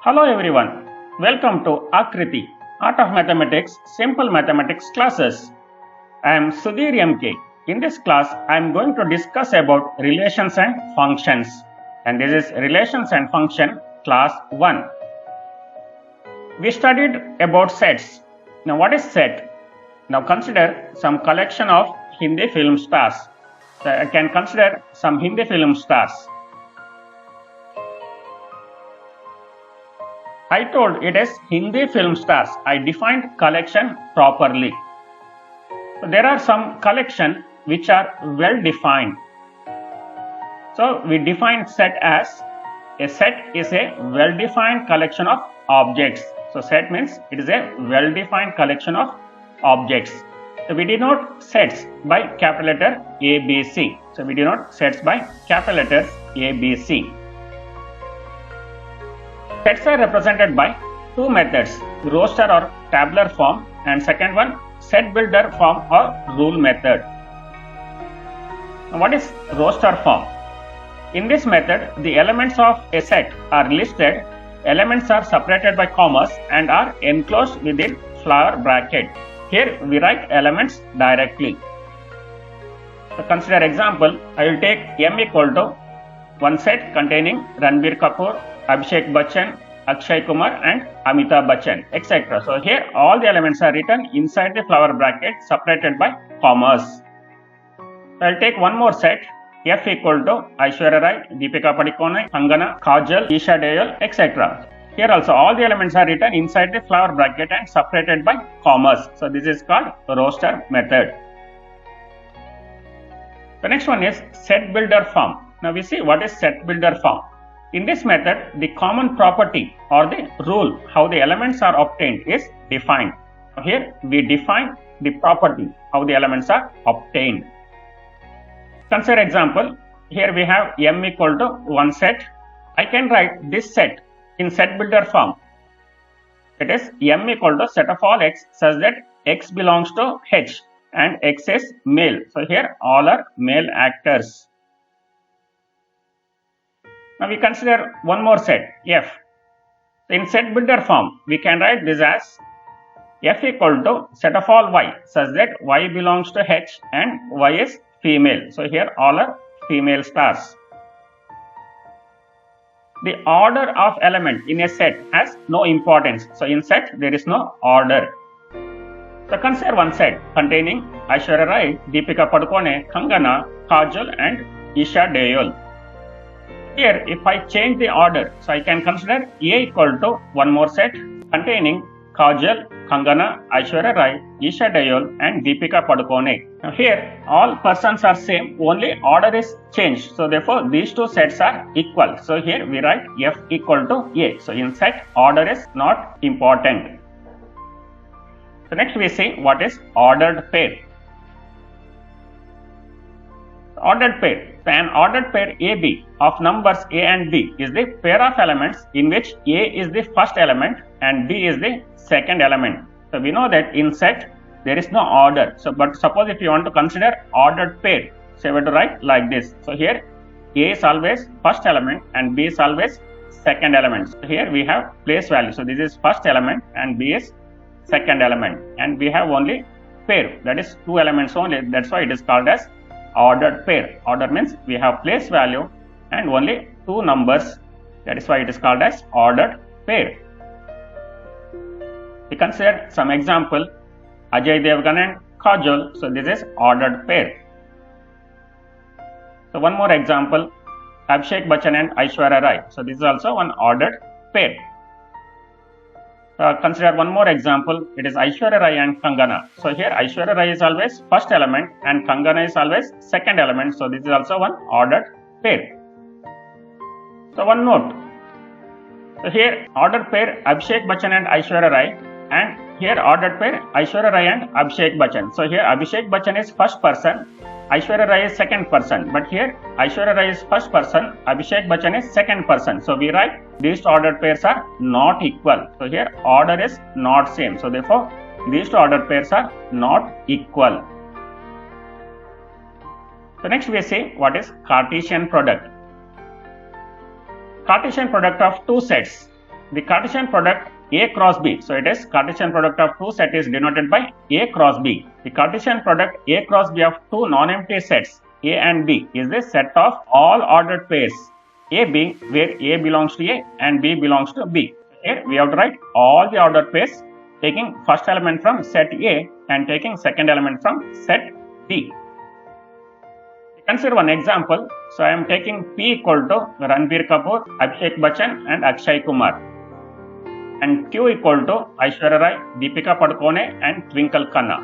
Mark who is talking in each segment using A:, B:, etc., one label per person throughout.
A: Hello everyone, welcome to Akriti, Art of Mathematics, Simple Mathematics classes. I am Sudhir MK. In this class, I am going to discuss about relations and functions. And this is Relations and Function class 1. We studied about sets. Now what is set? Now consider some collection of Hindi film stars. So I can consider some Hindi film stars. I told it is Hindi film stars. I defined collection properly. So there are some collection which are well defined. So we define set as a set is a well defined collection of objects. So set means it is a well defined collection of objects. So we denote sets by capital letter ABC. So we denote sets by capital letter ABC. Sets are represented by two methods, roster or tabular form, and second one, set builder form or rule method. Now, what is roster form? In this method, the elements of a set are listed, elements are separated by commas and are enclosed within flower bracket. Here we write elements directly. So consider example, I will take M equal to one set containing Ranbir Kapoor, Abhishek Bachchan, Akshay Kumar and Amitabh Bachchan, etc. So here all the elements are written inside the flower bracket separated by commas. So I'll take one more set, F equal to Aishwarya Rai, Deepika Padukone, Kangana, Kajal, Isha Dayal, etc. Here also all the elements are written inside the flower bracket and separated by commas. So this is called roster method. The next one is set builder form. Now we see what is set builder form. In this method, the common property or the rule how the elements are obtained is defined. Here we define the property how the elements are obtained. Consider example, here we have M equal to one set. I can write this set in set builder form. It is M equal to set of all x such that x belongs to H and x is male. So here all are male actors. Now we consider one more set, F. In set builder form, we can write this as F equal to set of all y such that y belongs to H and y is female. So here all are female stars. The order of element in a set has no importance. So in set there is no order. So consider one set containing Aishwarya Rai, Deepika Padukone, Kangana, Kajal and Isha Dayal. Here if I change the order, so I can consider A equal to one more set containing Kajal, Kangana, Aishwarya Rai, Isha Dayal and Deepika Padukone. Now here all persons are same, only order is changed. So therefore these two sets are equal. So here we write F equal to A. So in set order is not important. So next we see what is ordered pair. Ordered pair. So an ordered pair AB of numbers A and B is the pair of elements in which A is the first element and B is the second element. So we know that in set there is no order. So but suppose if you want to consider ordered pair, so you have to write like this. So here A is always first element and B is always second element. So here we have place value. So this is first element and B is second element, and we have only pair, that is two elements only. That's why it is called as ordered pair. Order means we have place value and only two numbers. That is why it is called as ordered pair. We consider some example, Ajay Devgan and Kajol. So this is ordered pair. So one more example, Abhishek Bachchan and Aishwarya Rai. So this is also one ordered pair. Consider one more example, it is Aishwarya Rai and Kangana. So here Aishwarya Rai is always first element and Kangana is always second element. So this is also one ordered pair. So one note. So here ordered pair Abhishek Bachchan and Aishwarya Rai, and here ordered pair Aishwarya Rai and Abhishek Bachchan. So here Abhishek Bachchan is first person, Aishwarya Rai is second person, but here Aishwarya Rai is first person, Abhishek Bachchan is second person. So we write these two ordered pairs are not equal. So here order is not same. So therefore these two ordered pairs are not equal. So next we see what is Cartesian product. Cartesian product of two sets the Cartesian product A cross B. So it is Cartesian product of two sets is denoted by A cross B. The Cartesian product A cross B of two non-empty sets A and B is the set of all ordered pairs AB where A belongs to A and B belongs to B. Here we have to write all the ordered pairs taking first element from set A and taking second element from set B. Consider one example. So I am taking P equal to Ranbir Kapoor, Abhishek Bachchan and Akshay Kumar, and Q equal to Aishwarya Rai, Deepika Padukone and Twinkle Khanna.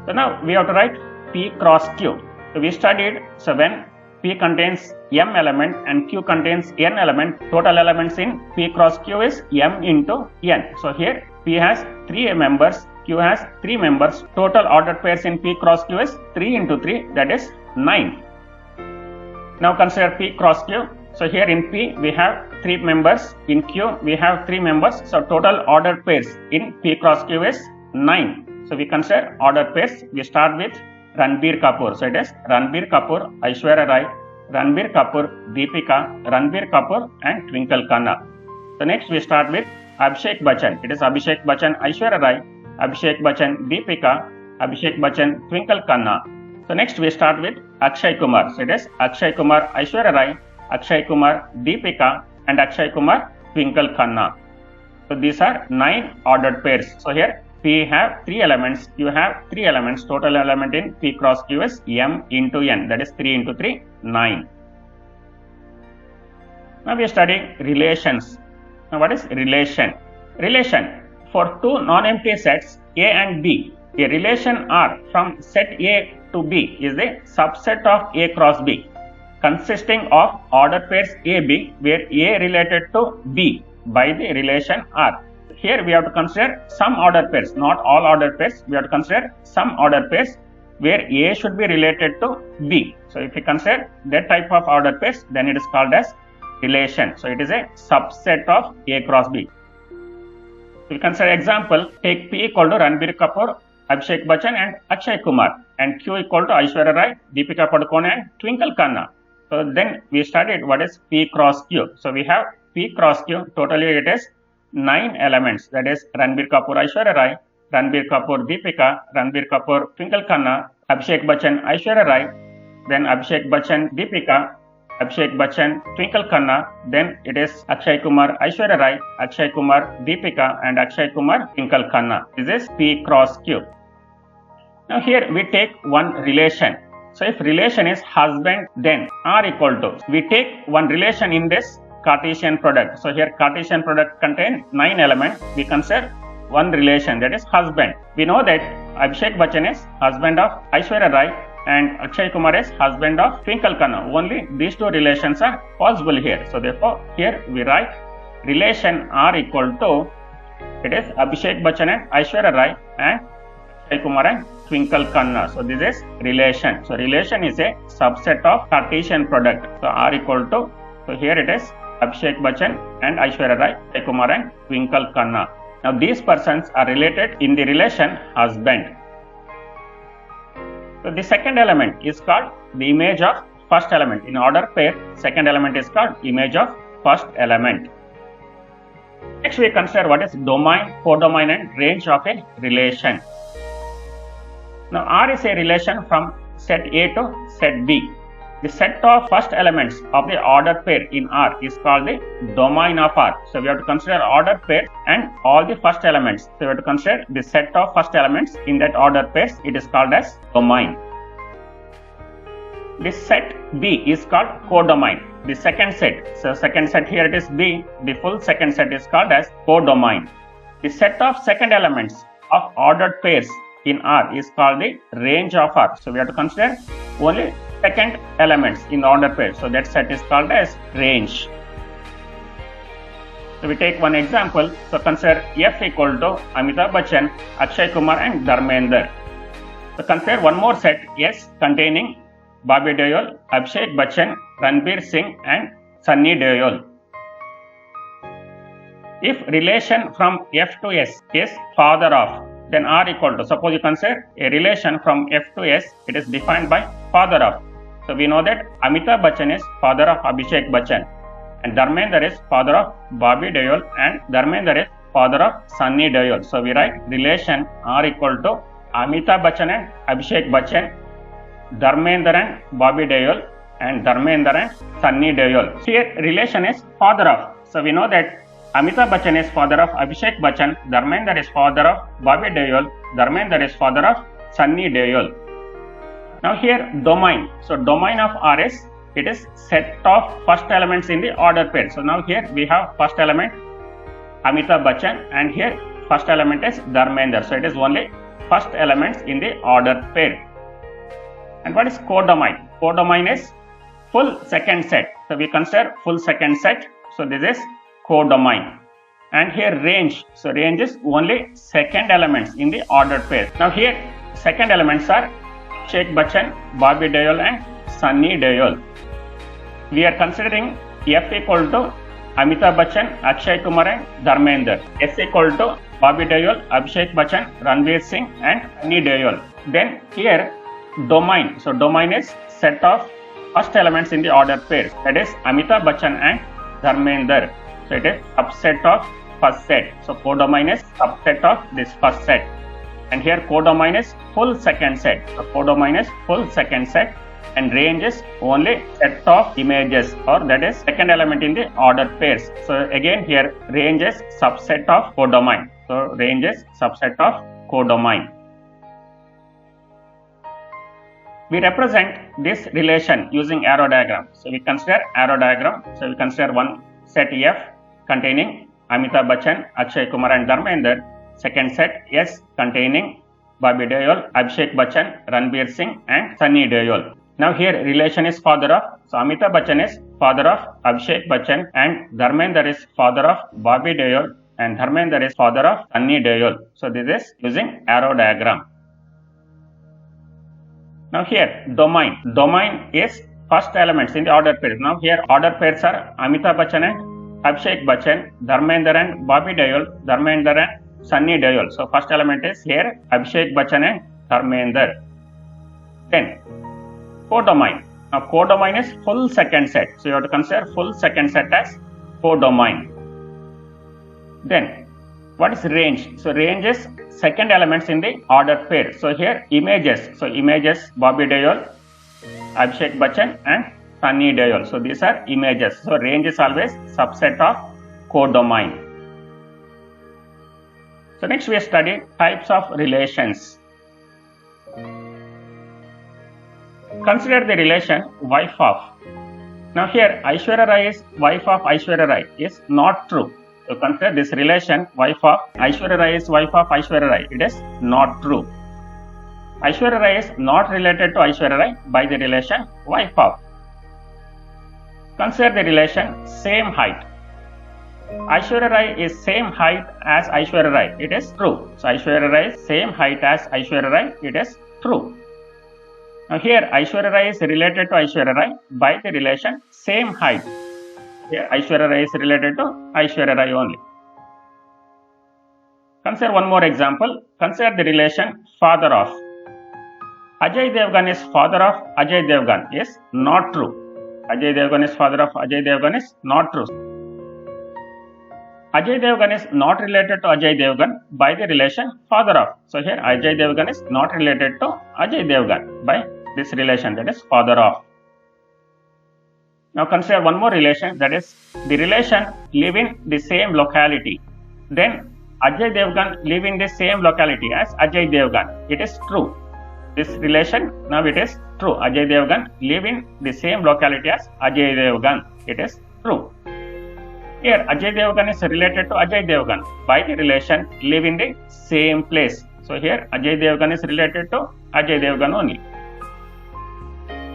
A: So now we have to write P cross Q. So we studied, so when P contains M element and Q contains N element, total elements in P cross Q is M into N. So here P has 3 members, Q has 3 members, total ordered pairs in P cross Q is 3 into 3, that is 9. Now consider P cross Q. So here in P we have 3 members, in Q we have 3 members. So total ordered pairs in P cross Q is 9. So we consider ordered pairs. We start with Ranbir Kapoor. So it is Ranbir Kapoor, Aishwarya Rai, Ranbir Kapoor, Deepika, Ranbir Kapoor and Twinkle Khanna. So next we start with Abhishek Bachchan. It is Abhishek Bachchan, Aishwarya Rai, Abhishek Bachchan, Deepika, Abhishek Bachchan, Twinkle Khanna. So next we start with Akshay Kumar. So it is Akshay Kumar, Aishwarya Rai, Akshay Kumar, Deepika and Akshay Kumar, Twinkle Khanna. So these are 9 ordered pairs. So here P have 3 elements, Q have 3 elements, total element in P cross Q is M into N, that is 3 into 3, 9. Now we are studying relations. Now what is relation? Relation for two non-empty sets A and B. A relation R from set A to B is a subset of A cross B consisting of ordered pairs AB where A related to B by the relation R. Here we have to consider some ordered pairs, not all ordered pairs. We have to consider some ordered pairs where A should be related to B. So if we consider that type of ordered pairs, then it is called as relation. So it is a subset of A cross B. We consider example, take P equal to Ranbir Kapoor, Abhishek Bachchan and Akshay Kumar and Q equal to Aishwarya Rai, Deepika Padukone and Twinkle Khanna. So then we studied what is P cross Q. So we have P cross Q, totally it is 9 elements, that is Ranbir Kapoor, Aishwarya Rai, Ranbir Kapoor, Deepika, Ranbir Kapoor, Twinkle Khanna, Abhishek Bachchan, Aishwarya Rai, then Abhishek Bachchan, Deepika, Abhishek Bachchan, Twinkle Khanna, then it is Akshay Kumar, Aishwarya Rai, Akshay Kumar, Deepika and Akshay Kumar, Twinkle Khanna. This is P cross Q. Now here we take one relation. So if relation is husband, then R equal to, we take one relation in this Cartesian product. So here Cartesian product contains 9 elements. We consider one relation, that is husband. We know that Abhishek Bachchan is husband of Aishwarya Rai and Akshay Kumar is husband of Twinkle Khanna. Only these two relations are possible here. So therefore here we write relation R equal to, it is Abhishek Bachchan and Aishwarya Rai and Akshay Kumar and Twinkle Khanna. So this is relation. So relation is a subset of Cartesian product. So R equal to, so here it is Abhishek Bachchan and Aishwarya Rai, Akshay Kumar and Twinkle Khanna. Now these persons are related in the relation husband. So the second element is called the image of first element. In order pair, second element is called image of first element. Next we consider what is domain, codomain and range of a relation. Now R is a relation from set A to set B. The set of first elements of the ordered pair in R is called the domain of R. So we have to consider ordered pair and all the first elements. So we have to consider the set of first elements in that ordered pairs. It is called as domain. This set B is called codomain. The second set, so second set here it is B. The full second set is called as codomain. The set of second elements of ordered pairs in R is called the range of R. So we have to consider only second elements in the order pair. So that set is called as range. So we take one example. So consider F equal to Amitabh Bachchan, Akshay Kumar and Dharmender. So consider one more set S containing Bobby Deol, Abhishek Bachchan, Ranbir Singh and Sunny Deol. If relation from F to S is father of, then R equal to, suppose you consider a relation from F to S, it is defined by father of. So we know that Amitabh Bachchan is father of Abhishek Bachchan and Dharmender is father of Bobby Deol, and Dharmender is father of Sunny Deol. So we write relation R equal to Amitabh Bachchan and Abhishek Bachchan, Dharmender and Bobby Deol, and Dharmender and Sunny Deol. Here relation is father of. So we know that Amitabh Bachchan is father of Abhishek Bachchan, Dharmender is father of Bobby Deol, Dharmender is father of Sunny Deol. Now here domain. So domain of R is, it is set of first elements in the order pair. So now here we have first element Amitabh Bachchan, and here first element is Dharmender. So it is only first elements in the order pair. And what is codomain? Codomain is full second set. So we consider full second set. So this is codomain. And here range. So range is only second elements in the ordered pair. Now here second elements are Abhishek Bachchan, Bobby Deol and Sunny Deol. We are considering F equal to Amitabh Bachchan, Akshay Kumar and Dharmender. S equal to Bobby Deol, Abhishek Bachchan, Ranveer Singh and Sunny Deol. Then here domain. So domain is set of first elements in the ordered pair. That is Amitabh Bachchan and Dharmender. So it is subset of first set. So codomain is subset of this first set. And here codomain is full second set. So codomain is full second set, and range is only set of images, or that is second element in the ordered pairs. So again here range is subset of codomain. So range is subset of codomain. We represent this relation using arrow diagram. So we consider arrow diagram. So we consider one set F containing Amitabh Bachchan, Akshay Kumar and Dharmender. Second set S containing Bobby Deol, Abhishek Bachchan, Ranveer Singh and Sunny Deol. Now here relation is father of. So Amitabh Bachchan is father of Abhishek Bachchan, and Dharmender is father of Bobby Deol, and Dharmender is father of Sunny Deol. So this is using arrow diagram. Now here domain. Domain is first elements in the ordered pairs. Now here ordered pairs are Amitabh Bachchan and Abhishek Bachchan, Dharmender and Bobby Deol, Dharmender and Sunny Deol. So first element is here Abhishek Bachchan and Dharmender. Then codomain. Now codomain is full second set. So you have to consider full second set as codomain. Then what is range? So range is second elements in the ordered pair. So here images. So images Bobby Deol, Abhishek Bachchan and Sunny Deol. So these are images. So range is always subset of codomain. So next we study types of relations. Consider the relation wife of. Now here Aishwarya Rai is wife of Aishwarya Rai is not true. So consider this relation wife of Aishwarya Rai is wife of Aishwarya Rai. It is not true. Aishwarya Rai is not related to Aishwarya Rai by the relation wife of. Consider the relation same height. Aishwarya Rai is same height as Aishwarya Rai. It is true. So Aishwarya Rai is same height as Aishwarya Rai. It is true. Now here Aishwarya Rai is related to Aishwarya Rai by the relation same height. Here Aishwarya Rai is related to Aishwarya Rai only. Consider one more example. Consider the relation father of. Ajay Devgan is father of Ajay Devgan is not true. Ajay Devgan is father of Ajay Devgan is not true. Ajay Devgan is not related to Ajay Devgan by the relation father of. So here Ajay Devgan is not related to Ajay Devgan by this relation, that is father of. Now consider one more relation, that is the relation live in the same locality. Then Ajay Devgan live in the same locality as Ajay Devgan. It is true. This relation, now it is true. Ajay Devgan live in the same locality as Ajay Devgan. It is true. Here Ajay Devgan is related to Ajay Devgan by the relation live in the same place. So here Ajay Devgan is related to Ajay Devgan only.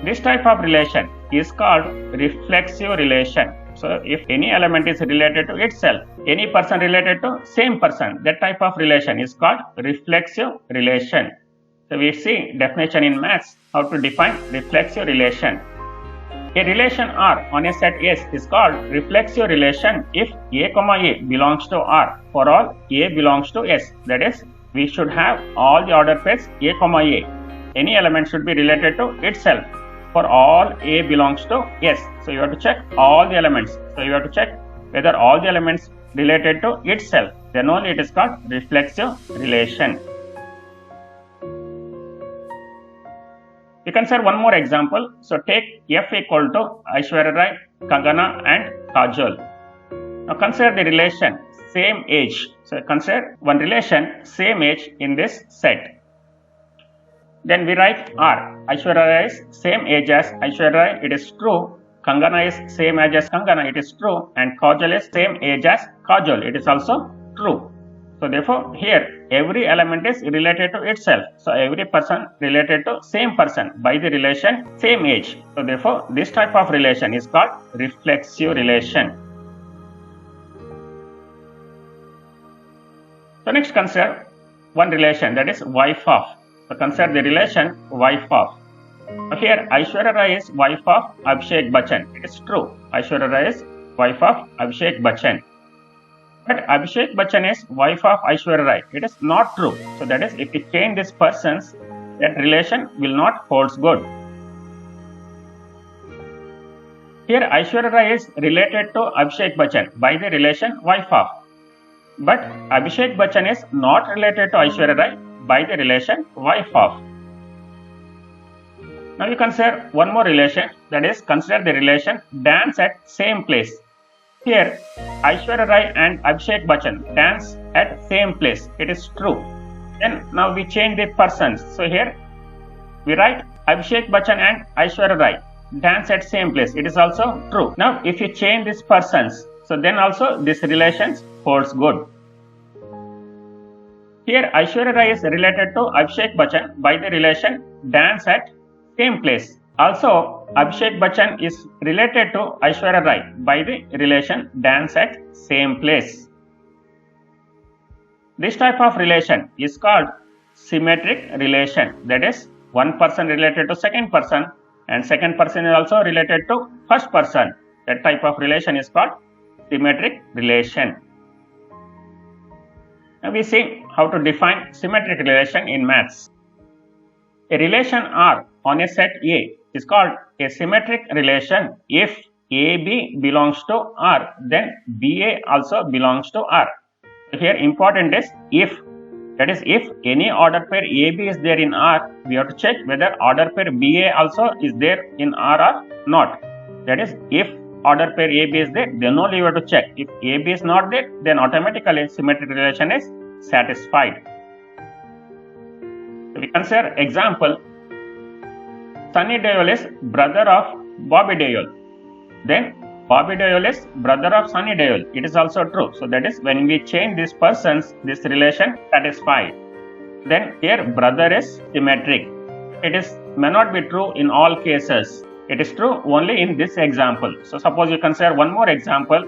A: This type of relation is called reflexive relation. So if any element is related to itself, any person related to same person, that type of relation is called reflexive relation. So we see definition in maths how to define reflexive relation. A relation R on a set S is called reflexive relation if A, A belongs to R for all A belongs to S. That is, we should have all the order pairs A, A. Any element should be related to itself for all A belongs to S. So you have to check all the elements. So you have to check whether all the elements related to itself. Then only it is called reflexive relation. You can say one more example. So take F equal to Aishwarya Rai, Kangana and Kajol. Now consider the relation same age. So consider one relation same age in this set. Then we write R. Aishwarya Rai is same age as Aishwarya Rai. It is true. Kangana is same age as Kangana. It is true. And Kajol is same age as Kajol. It is also true. So therefore here every element is related to itself. So every person related to same person by the relation same age. So therefore this type of relation is called reflexive relation. So next consider one relation, that is wife of. So consider the relation wife of. Now here Aishwarya Rai is wife of Abhishek Bachchan. It is true. Aishwarya Rai is wife of Abhishek Bachchan. But Abhishek Bachchan is wife of Aishwarya Rai. It is not true. So that is, if you change these persons, that relation will not hold good. Here Aishwarya Rai is related to Abhishek Bachchan by the relation wife of. But Abhishek Bachchan is not related to Aishwarya Rai by the relation wife of. Now you consider one more relation, that is consider the relation dance at same place. Here Aishwarya Rai and Abhishek Bachchan dance at same place. It is true. Then now we change the persons. So here we write Abhishek Bachchan and Aishwarya Rai dance at same place. It is also true. Now if you change these persons, so then also this relation holds good. Here Aishwarya Rai is related to Abhishek Bachchan by the relation dance at same place. Also Abhishek Bachchan is related to Aishwarya Rai by the relation dance at same place. This type of relation is called symmetric relation. That is, one person related to second person and second person is also related to first person. That type of relation is called symmetric relation. Now we see how to define symmetric relation in maths. A relation R on a set A is called a symmetric relation if AB belongs to R, then BA also belongs to R. Here important is if. That is, if any order pair AB is there in R, we have to check whether order pair BA also is there in R or not. That is, if order pair AB is there, then only you have to check. If AB is not there, then automatically symmetric relation is satisfied. So we consider example. Sunny Deol is brother of Bobby Deol. Then Bobby Deol is brother of Sunny Deol. It is also true. So that is, when we change these persons, this relation satisfied. Then here brother is symmetric. It is may not be true in all cases. It is true only in this example. So suppose you consider one more example.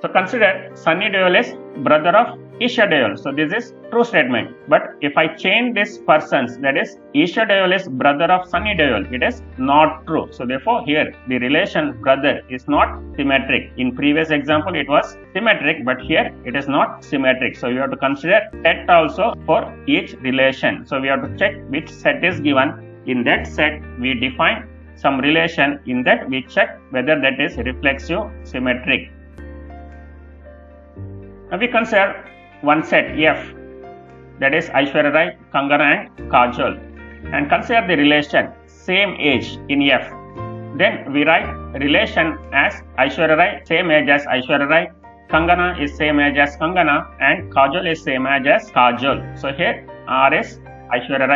A: So consider Sunny Deol is brother of Isha Deol. So this is true statement. But if I change these persons, that is Isha Deol is brother of Sunny Deol, it is not true. So therefore here the relation brother is not symmetric. In previous example it was symmetric, but here it is not symmetric. So you have to consider set also for each relation. So we have to check which set is given. In that set we define some relation. In that we check whether that is reflexive symmetric. Now we consider one set F, that is Aishwarya Rai, Kangana and Kajol, and consider the relation same age in F. Then we write relation as Aishwarya Rai same age as Aishwarya Rai, Kangana is same age as Kangana and Kajol is same age as Kajol. So here R is Aishwarya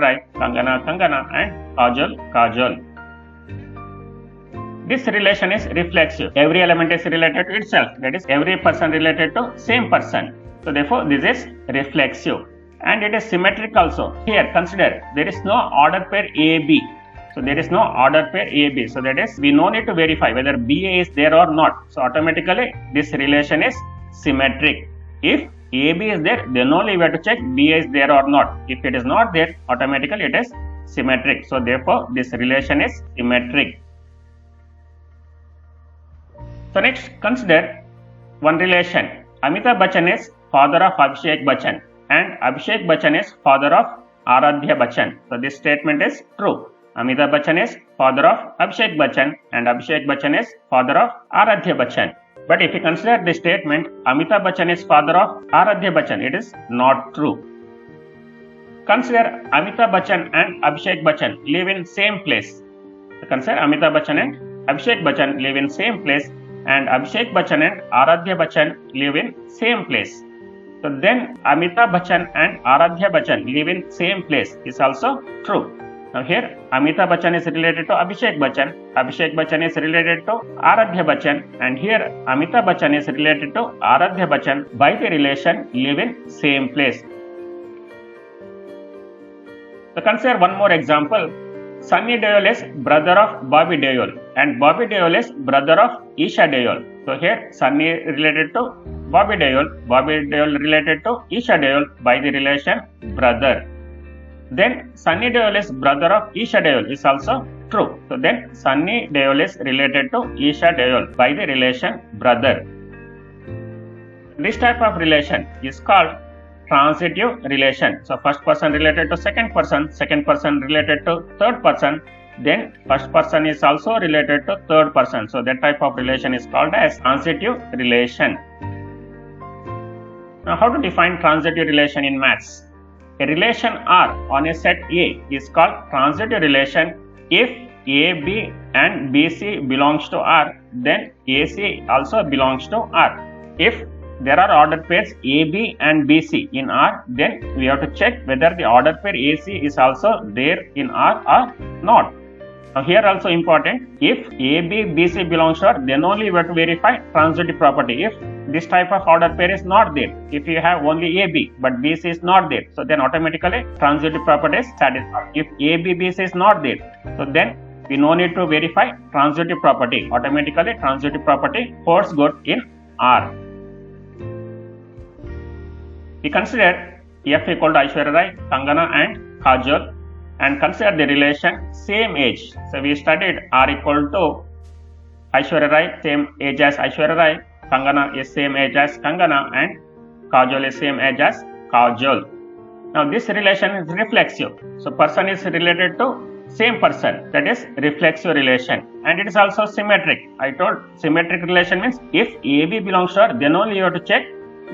A: Rai, Kangana and Kajol. This relation is reflexive. Every element is related to itself. That is, every person related to same person. So therefore, this is reflexive. And it is symmetric also. Here, consider there is no order pair AB. So there is no order pair AB. So that is, we no need to verify whether BA is there or not. So automatically, this relation is symmetric. If AB is there, then only we have to check BA is there or not. If it is not there, automatically it is symmetric. So therefore, this relation is symmetric. So next, consider one relation. Amitabh Bachchan is father of Abhishek Bachchan and Abhishek Bachchan is father of Aradhya Bachchan. So this statement is true. Amitabh Bachchan is father of Abhishek Bachchan and Abhishek Bachchan is father of Aradhya Bachchan. But if you consider the statement Amitabh Bachchan is father of Aradhya Bachchan, it is not true. Consider Amitabh Bachchan and Abhishek Bachchan live in same place. Consider Amitabh Bachchan and Abhishek Bachchan live in same place and Abhishek Bachchan and Aradhya Bachchan live in same place. So then Amitabh Bachchan and Aradhya Bachchan live in same place is also true. Now here Amitabh Bachchan is related to Abhishek Bachchan, Abhishek Bachchan is related to Aradhya Bachchan, and here Amitabh Bachchan is related to Aradhya Bachchan by the relation live in same place. So consider one more example. Sunny Deol is brother of Bobby Deol and Bobby Deol is brother of Isha Deol. So here Sunny related to Bobby Deol related to Isha Deol by the relation brother. Then Sunny Deol is brother of Isha Deol is also true. So then Sunny Deol is related to Isha Deol by the relation brother. This type of relation is called transitive relation. So first person related to second person related to third person, then first person is also related to third person. So that type of relation is called as transitive relation. Now how to define transitive relation in maths? A relation R on a set A is called transitive relation if AB and BC belongs to R, then AC also belongs to R. If there are ordered pairs AB and BC in R, then we have to check whether the ordered pair AC is also there in R or not. Now here also important, if AB, BC belongs to R, then only we have to verify transitive property. If this type of ordered pair is not there, if you have only AB but BC is not there, so then automatically transitive property is satisfied. If AB, BC is not there, so then we no need to verify transitive property. Automatically transitive property holds good in R. We consider F equal to Aishwarya Rai, Kangana and Kajol and consider the relation same age. So we studied R equal to Aishwarya Rai, same age as Aishwarya Rai, Kangana is same age as Kangana and Kajol is same age as Kajol. Now this relation is reflexive. So person is related to same person, that is reflexive relation, and it is also symmetric. I told symmetric relation means if AB belongs to R, then only you have to check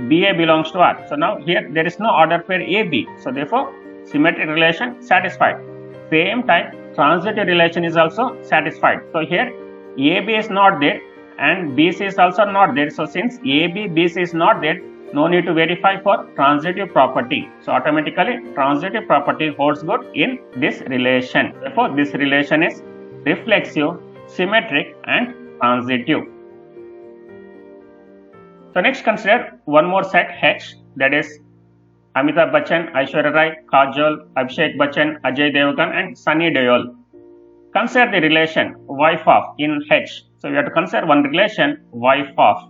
A: BA belongs to R. So now here there is no order pair AB, so therefore symmetric relation satisfied. Same time transitive relation is also satisfied. So here AB is not there and BC is also not there. So since AB, BC is not there, no need to verify for transitive property. So automatically transitive property holds good in this relation. Therefore this relation is reflexive, symmetric and transitive. So next consider one more set H, that is Amitabh Bachchan, Aishwarya Rai, Kajol, Abhishek Bachchan, Ajay Devgan and Sunny Deol. Consider the relation wife of in H. So we have to consider one relation wife of.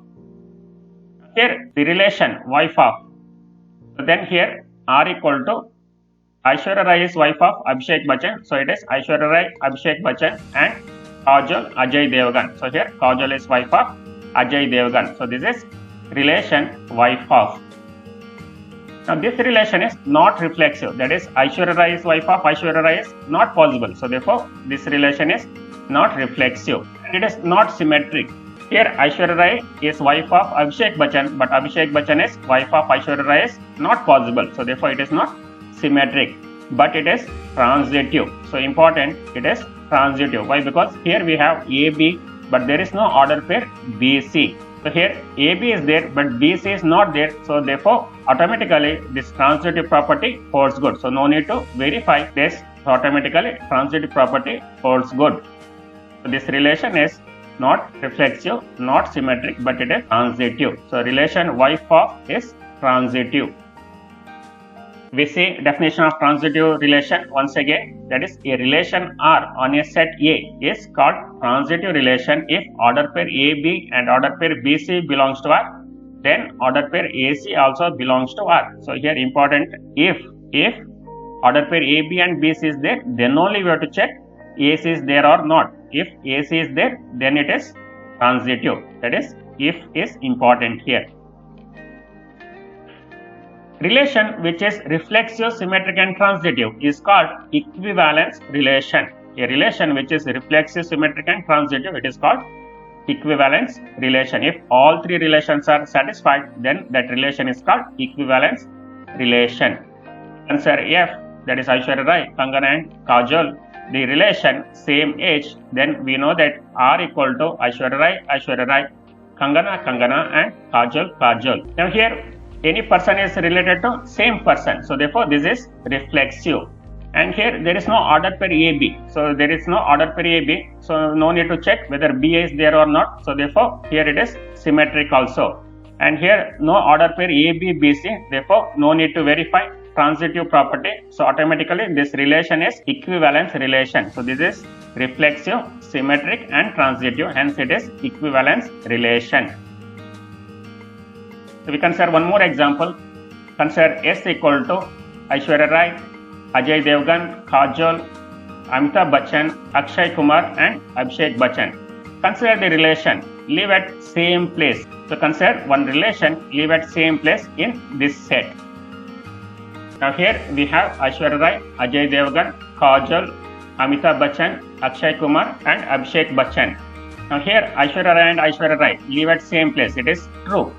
A: Here the relation wife of. So then here R equal to Aishwarya Rai is wife of Abhishek Bachchan. So it is Aishwarya Rai, Abhishek Bachchan and Kajol, Ajay Devgan. So here Kajol is wife of Ajay Devgan. So this is relation wife of. Now this relation is not reflexive, that is Aishwarya Rai is wife of Aishwarya Rai is not possible. So therefore this relation is not reflexive and it is not symmetric. Here Aishwarya Rai is wife of Abhishek Bachchan but Abhishek Bachchan is wife of Aishwarya Rai is not possible. So therefore it is not symmetric but it is transitive. So important, it is transitive. Why? Because here we have AB but there is no order pair BC. So here AB is there but BC is not there. So therefore automatically this transitive property holds good. So no need to verify this. So automatically transitive property holds good. So this relation is not reflexive, not symmetric, but it is transitive. So relation wife of is transitive. We see definition of transitive relation once again, that is a relation R on a set A is called transitive relation if order pair AB and order pair BC belongs to R, then order pair AC also belongs to R. So here important, if order pair AB and BC is there, then only we have to check AC is there or not. If AC is there, then it is transitive. That is, if is important here. Relation which is reflexive, symmetric and transitive is called equivalence relation. a relation which is reflexive, symmetric and transitive, it is called equivalence relation. If all three relations are satisfied, then that relation is called equivalence relation. Consider F, that is Aishwarya Rai, Kangana and Kajol, the relation same age, then we know that R equal to Aishwarya Rai, Kangana and Kajol. Now here any person is related to same person, so therefore this is reflexive. And here there is no order pair AB, so there is no order pair AB, so no need to check whether BA is there or not, so therefore here it is symmetric also. And here no order pair AB, BC, therefore no need to verify transitive property, so automatically this relation is equivalence relation. So this is reflexive, symmetric and transitive, hence it is equivalence relation. So we consider one more example. Consider S equal to Aishwarya Rai, Ajay Devgan, Kajol, Amitabh Bachchan, Akshay Kumar and Abhishek Bachchan. Consider the relation, live at same place. So consider one relation, live at same place in this set. Now here we have Aishwarya Rai, Ajay Devgan, Kajol, Amitabh Bachchan, Akshay Kumar and Abhishek Bachchan. Now here Aishwarya Rai and Aishwarya Rai live at same place, it is true.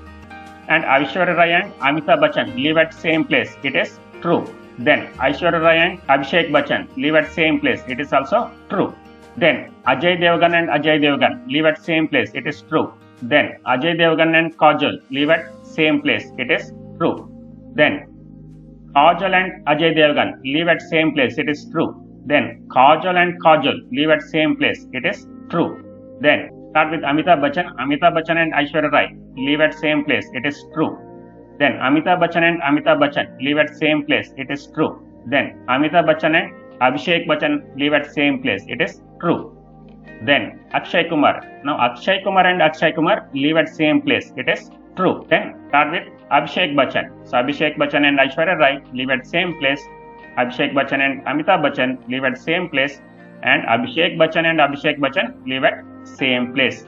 A: And Aishwarya Rai and Amitabh Bachchan live at same place, it is true. Then Aishwarya Rai and Abhishek Bachchan live at same place, it is also true. Then Ajay Devgan and Ajay Devgan live at same place, it is true. Then Ajay Devgan and Kajol live at same place, it is true. Then Kajol and Ajay Devgan live at same place, it is true. Then Kajol and Kajol live at same place, it is true. Then start with Amitabh Bachchan and Aishwarya Rai live at same place, it is true. Then Amitabh Bachchan and Amitabh Bachchan live at same place, it is true. Then Amitabh Bachchan and Abhishek Bachchan live at same place, it is true. Then Akshay Kumar. Now Akshay Kumar and Akshay Kumar live at same place, it is true. Then start with Abhishek Bachchan. So Abhishek Bachchan and Aishwarya Rai live at same place. Abhishek Bachchan and Amitabh Bachchan live at same place. And Abhishek Bachchan and Abhishek Bachchan live at same place.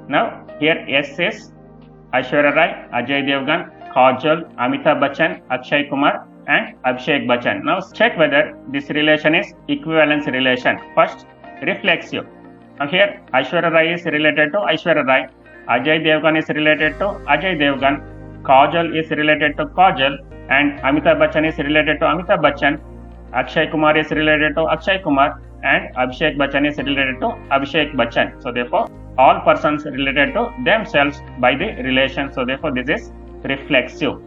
A: Now here S is Aishwarya Rai, Ajay Devgan, Kajol, Amitabh Bachchan, Akshay Kumar and Abhishek Bachchan. Now check whether this relation is equivalence relation. First, reflexive. Now here Aishwarya Rai is related to Aishwarya Rai, Ajay Devgan is related to Ajay Devgan, Kajol is related to Kajol and Amitabh Bachchan is related to Amitabh Bachchan, Akshay Kumar is related to Akshay Kumar and Abhishek Bachchan is related to Abhishek Bachchan. So therefore all persons related to themselves by the relation. So therefore this is reflexive.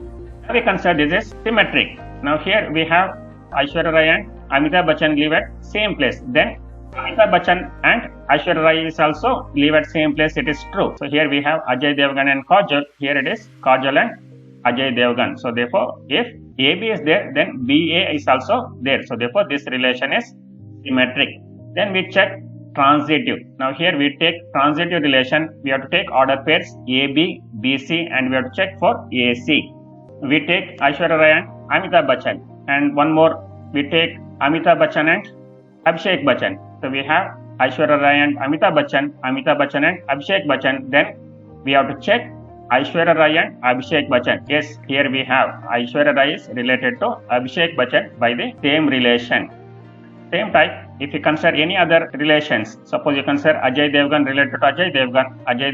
A: Now we consider this is symmetric. Now here we have Aishwarya Rai and Amitabh Bachchan live at same place. Then Amitabh Bachchan and Aishwarya Rai is also live at same place, it is true. So here we have Ajay Devgan and Kajol. Here it is Kajol and Ajay Devgan. So therefore if AB is there, then BA is also there. So therefore this relation is symmetric. Then we check transitive. Now here we take transitive relation. We have to take order pairs AB, BC and we have to check for AC. We take Aishwarya Rai and Amitabh Bachchan. And one more, we take Amitabh Bachchan and Abhishek Bachchan. So we have Aishwarya Rai and Amitabh Bachchan and Abhishek Bachchan. Then we have to check Aishwarya Rai and Abhishek Bachchan. Yes, here we have Aishwarya Rai is related to Abhishek Bachchan by the same relation. Same type, if you consider any other relations, suppose you consider Ajay Devgan related to Ajay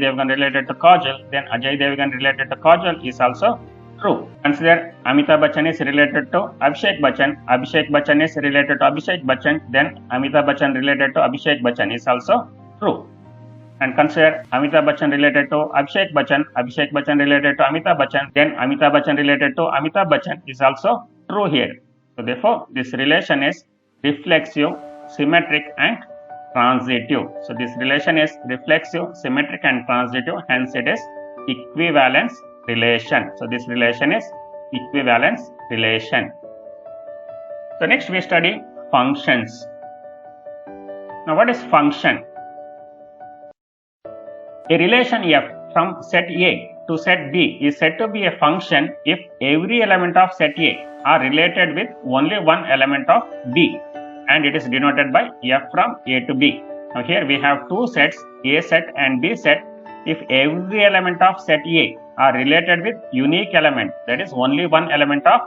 A: Devgan related to Kajol, then Ajay Devgan related to Kajol is also true. Consider Amitabh Bachchan is related to Abhishek Bachchan is related to Abhishek Bachchan, then Amitabh Bachchan related to Abhishek Bachchan is also true. And consider Amitabh Bachchan related to Abhishek Bachchan related to Amitabh Bachchan, then Amitabh Bachchan related to Amitabh Bachchan is also true here. So therefore this relation is reflexive, symmetric and transitive. So this relation is reflexive, symmetric and transitive, hence it is equivalence relation. So this relation is equivalence relation. So next we study functions. Now what is function? A relation F from set A to set B is said to be a function if every element of set A are related with only one element of B, and it is denoted by F from A to B. Now here we have two sets, A set and B set. If every element of set A are related with unique element, that is only one element of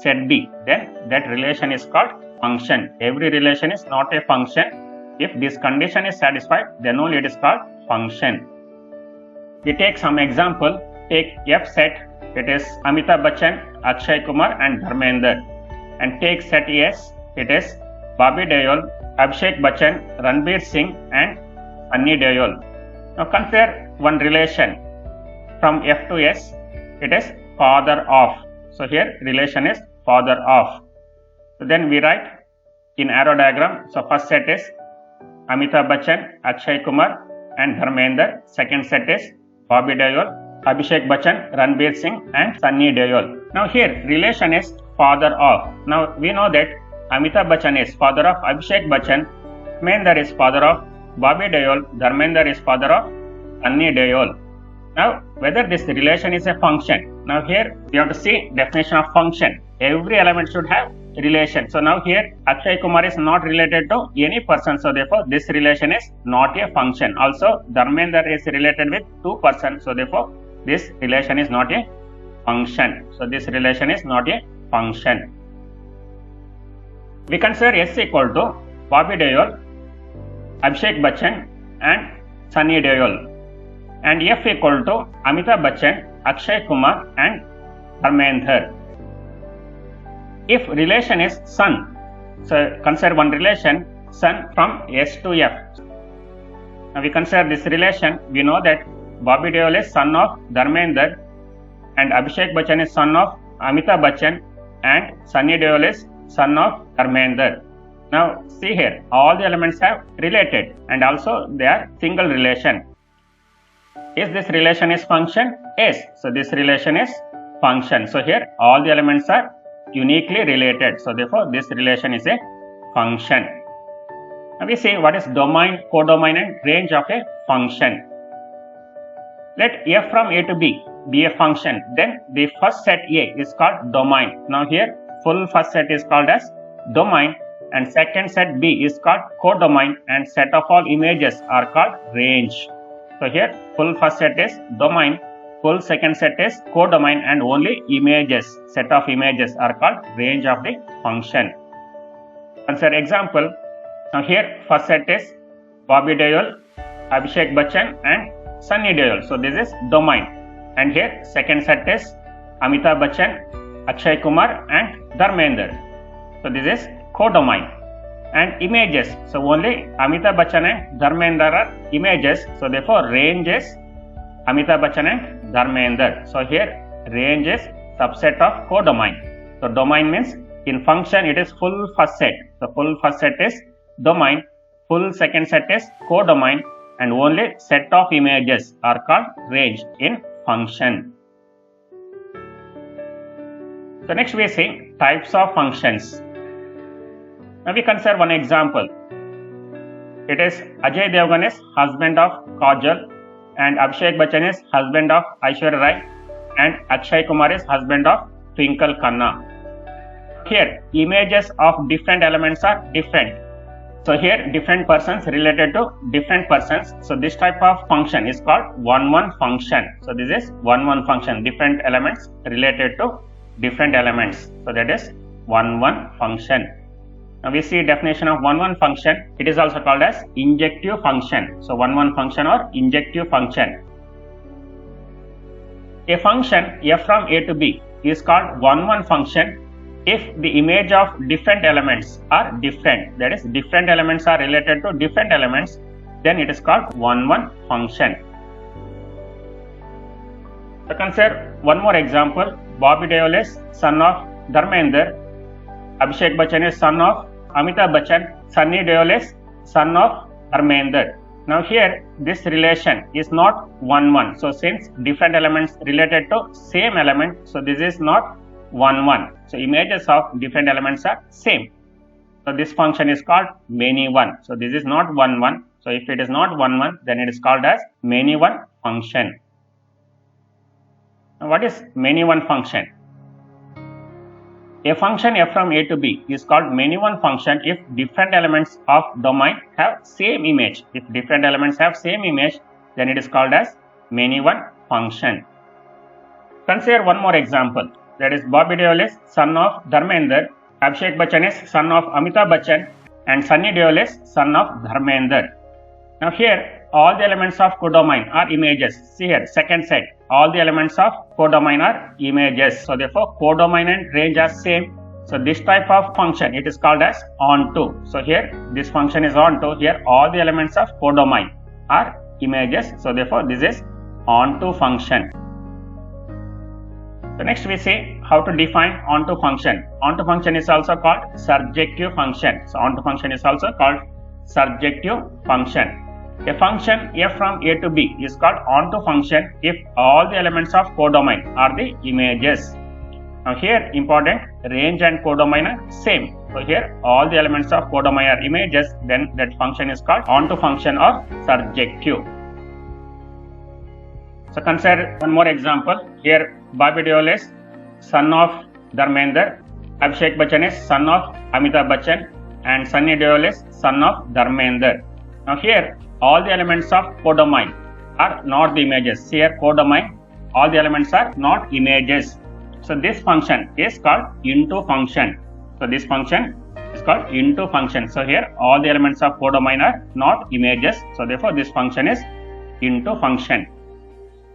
A: set B, then that relation is called function. Every relation is not a function. If this condition is satisfied, then only it is called function. We take some example. Take F set. It is Amitabh Bachchan, Akshay Kumar and Dharmender. And take set S. It is Bobby Deol, Abhishek Bachchan, Ranveer Singh and Sunny Deol. Now consider one relation from F to S. It is father of. So here relation is father of. So then we write in arrow diagram. So first set is Amitabh Bachchan, Akshay Kumar and Dharmender. Second set is Bobby Deol, Abhishek Bachchan, Ranveer Singh and Sunny Deol. Now here relation is father of. Now we know that Amitabh Bachchan is father of Abhishek Bachchan, Dharmender is father of Bobby Deol, Dharmender is father of Sunny Deol. Now whether this relation is a function. Now here we have to see definition of function. Every element should have relation. So now here Akshay Kumar is not related to any person. So therefore this relation is not a function. Also Dharmender is related with two persons. So therefore this relation is not a function. So this relation is not a function. We consider S equal to Bobby Deol, Abhishek Bachchan and Sunny Deol. And F equal to Amitabh Bachchan, Akshay Kumar and Dharmender. If relation is son, so consider one relation son from S to F. Now we consider this relation. We know that Bobby Deol is son of Dharmender and Abhishek Bachchan is son of Amitabh Bachchan and Sunny Deol is son of Dharmender. Now see here, all the elements have related and also they are single relation. Is this relation is function? Yes. So this relation is function. So here all the elements are uniquely related. So therefore this relation is a function. Now we see what is domain, codomain and range of a function. Let F from A to B be a function. Then the first set A is called domain. Now here full first set is called as domain and second set B is called codomain and set of all images are called range. So here full first set is domain, full second set is codomain and only images, set of images are called range of the function. Consider example. Now here first set is Bobby Deol, Abhishek Bachchan and Sunny Deol. So this is domain. And here second set is Amitabh Bachchan, Akshay Kumar and Dharmender. So this is codomain. And images. So only Amitabh Bachchan and Dharmender are images. So therefore range is Amitabh Bachchan and Dharmender. So here range is subset of codomain. So domain means in function it is full first set. So full first set is domain, full second set is codomain and only set of images are called range in function. So next we see types of functions. Now we consider one example. It is Ajay Devgan is husband of Kajol and Abhishek Bachchan is husband of Aishwarya Rai and Akshay Kumar is husband of Twinkle Khanna. Here images of different elements are different. So here different persons related to different persons. So this type of function is called one-one function. So this is one-one function. Different elements related to different elements. So that is one-one function. Now we see definition of one-one function. It is also called as injective function. So one-one function or injective function. A function f from A to B is called one-one function if the image of different elements are different. That is different elements are related to different elements. Then it is called one-one function. So consider one more example. Bobby Deol is son of Dharmender. Abhishek Bachchan is son of Amitabh Bachchan. Sunny Deol is son of Dharmender. Now here this relation is not 1-1. So since different elements related to same element, so this is not 1-1. So images of different elements are same. So this function is called many-one. So this is not 1-1. So if it is not 1-1, then it is called as many-one function. Now what is many-one function? A function f from A to B is called many-one function if different elements of domain have same image. If different elements have same image, then it is called as many-one function. Consider one more example. That is Bobby Deol is son of Dharmender. Abhishek Bachchan is son of Amitabh Bachchan and Sunny Deol is son of Dharmender. Now here all the elements of codomain are images. See here, second set, all the elements of codomain are images. So therefore codomain and range are same. So this type of function, it is called as onto. So here this function is onto. Here all the elements of codomain are images. So therefore this is onto function. So next we see how to define onto function. Onto function is also called surjective function. So onto function is also called surjective function. A function f from a to b is called onto function if all the elements of codomain are the images. Now here important, range and codomain are same. So here all the elements of codomain are images, then that function is called onto function or surjective. So consider one more example. Here Bobby Deol is son of Dharmender, Abhishek Bachchan is son of Amitabh Bachchan, and Sunny Deol is son of Dharmender. Now here all the elements of codomain are not the images. Here codomain, all the elements are not images. So this function is called into function. So this function is called into function. So here all the elements of codomain are not images. So therefore this function is into function.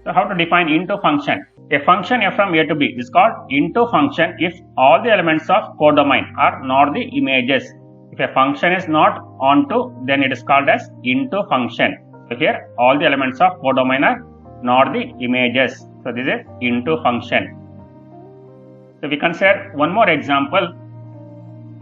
A: So how to define into function? A function f from a to b is called into function if all the elements of codomain are not the images. If a function is not onto, then it is called as into function. So here all the elements of codomain are not the images. So this is into function. So we consider one more example.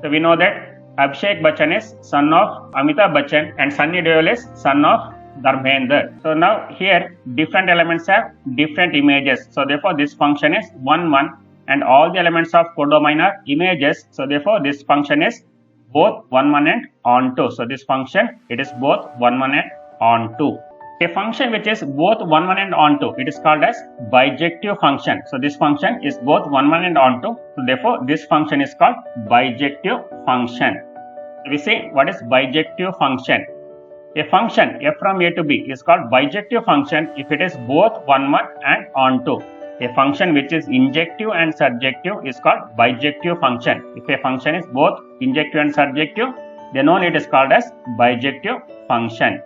A: So we know that Abhishek Bachchan is son of Amitabh Bachchan and Sunny Deol is son of Dharmender. So now here different elements have different images. So therefore this function is 1, 1 and all the elements of codomain are images. So therefore this function is both 1, 1 and onto. So this function, it is both 1, 1 and onto. A function which is both 1, 1 and onto, it is called as bijective function. So this function is both 1, 1 and onto. So therefore this function is called bijective function. We say what is bijective function? A function f from a to b is called bijective function if it is both 1, 1 and onto. A function which is injective and surjective is called bijective function. If a function is both injective and surjective, then only it is called as bijective function.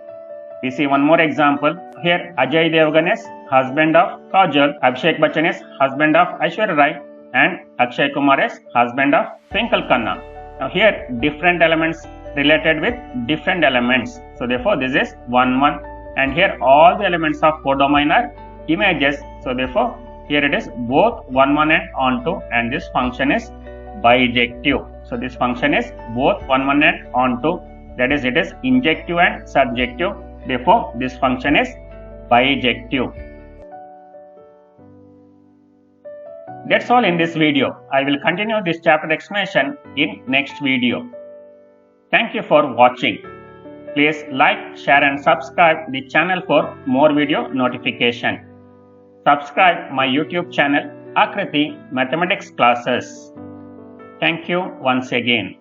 A: We see one more example. Here Ajay Devgan is husband of Kajol, Abhishek Bachchan is husband of Aishwarya Rai, and Akshay Kumar is husband of Twinkle Khanna. Now here different elements related with different elements. So therefore this is 1, 1 and here all the elements of codomain are images. So therefore here it is both 1, 1 and onto and this function is bijective. So this function is both 1, 1 and onto, that is it is injective and surjective. Therefore this function is bijective. That's all in this video. I will continue this chapter explanation in next video. Thank you for watching. Please like, share and subscribe the channel for more video notification. Subscribe my YouTube channel Akriti Mathematics Classes. Thank you once again.